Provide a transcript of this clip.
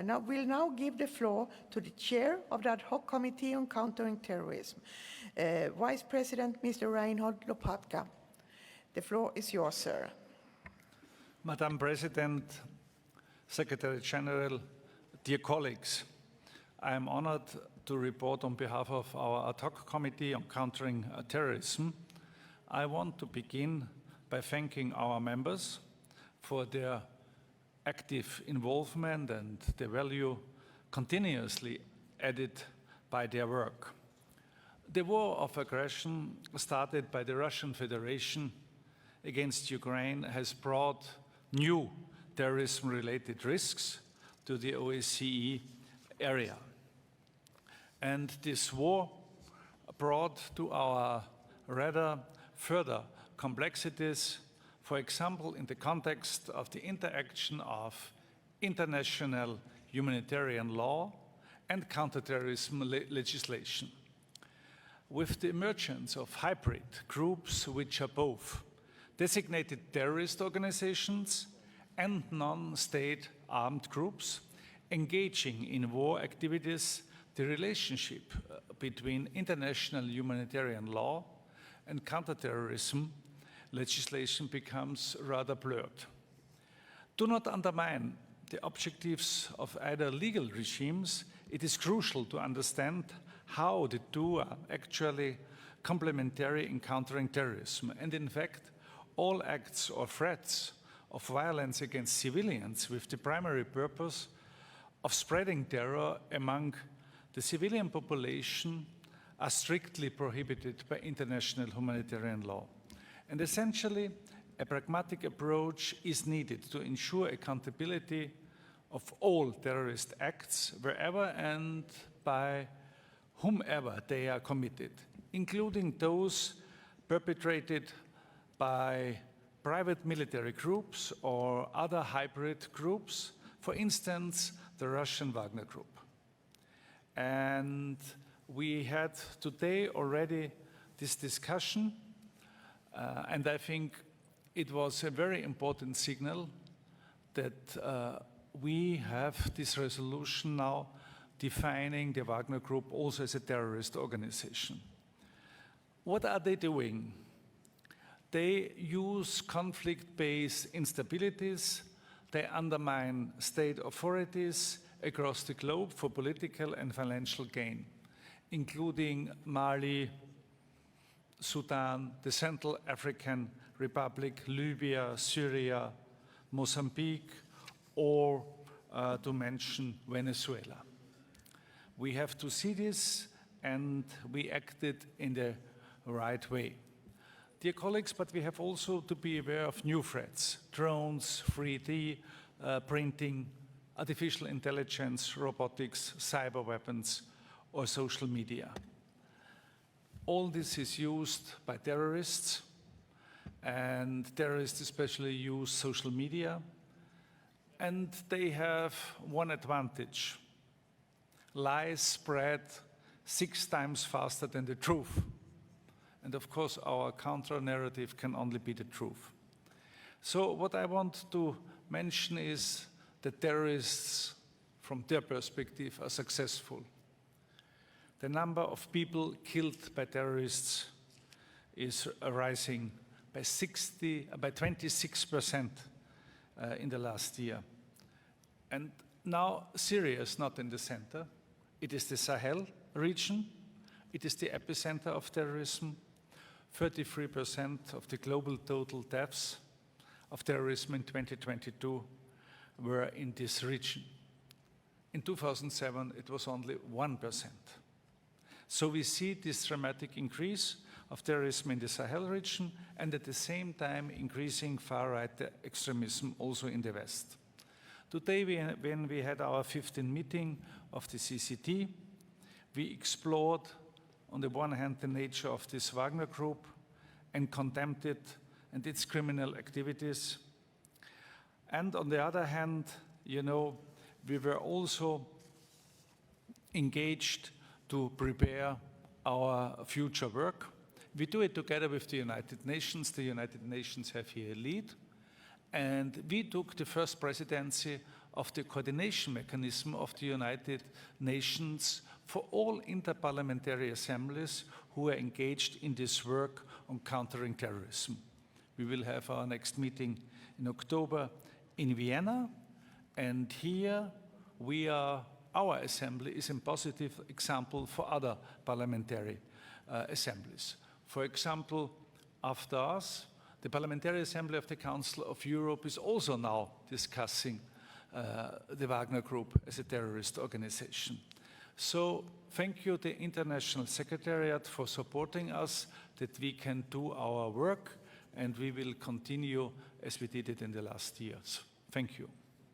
And I will now give the floor to the chair of the Ad Hoc Committee on Countering Terrorism, Vice President Mr. Reinhold Lopatka. The floor is yours, sir. Madam President, Secretary General, dear colleagues, I am honored to report on behalf of our Ad Hoc Committee on Countering Terrorism. I want to begin by thanking our members for their active involvement and the value continuously added by their work. The war of aggression started by the Russian Federation against Ukraine has brought new terrorism-related risks to the OSCE area. And this war brought to our radar further complexities, for example, in the context of the interaction of international humanitarian law and counterterrorism legislation. With the emergence of hybrid groups, which are both designated terrorist organizations and non-state armed groups engaging in war activities, the relationship between international humanitarian law and counterterrorism legislation becomes rather blurred. Do not undermine the objectives of either legal regimes. It is crucial to understand how the two are actually complementary in countering terrorism. And in fact, all acts or threats of violence against civilians with the primary purpose of spreading terror among the civilian population are strictly prohibited by international humanitarian law. And essentially, a pragmatic approach is needed to ensure accountability of all terrorist acts wherever and by whomever they are committed, including those perpetrated by private military groups or other hybrid groups, for instance, the Russian Wagner Group. And we had today already this discussion, and I think it was a very important signal that we have this resolution now defining the Wagner Group also as a terrorist organization. What are they doing? They use conflict-based instabilities, they undermine state authorities across the globe for political and financial gain, including Mali, Sudan, the Central African Republic, Libya, Syria, Mozambique, or to mention Venezuela. We have to see this, and we acted in the right way. Dear colleagues, but we have also to be aware of new threats: drones, 3D printing, artificial intelligence, robotics, cyber weapons, or social media. All this is used by terrorists, and terrorists especially use social media, and they have one advantage: lies spread 6 times faster than the truth. And of course, our counter-narrative can only be the truth. So what I want to mention is that terrorists, from their perspective, are successful. The number of people killed by terrorists is rising by 26% in the last year. And now Syria is not in the center. It is the Sahel region. It is the epicenter of terrorism. 33% of the global total deaths of terrorism in 2022 were in this region. In 2007, it was only 1%. So we see this dramatic increase of terrorism in the Sahel region, and at the same time increasing far-right extremism also in the West. Today, when we had our 15th meeting of the CCT, we explored, on the one hand, the nature of this Wagner Group and condemned it and its criminal activities. And on the other hand, you know, we were also engaged to prepare our future work. We do it together with the United Nations. The United Nations have here a lead. And we took the first presidency of the coordination mechanism of the United Nations for all interparliamentary assemblies who are engaged in this work on countering terrorism. We will have our next meeting in October in Vienna, and here our assembly is a positive example for other parliamentary assemblies. For example, after us, the Parliamentary Assembly of the Council of Europe is also now discussing the Wagner Group as a terrorist organization. So thank you, the International Secretariat, for supporting us, that we can do our work, and we will continue as we did it in the last years. Thank you.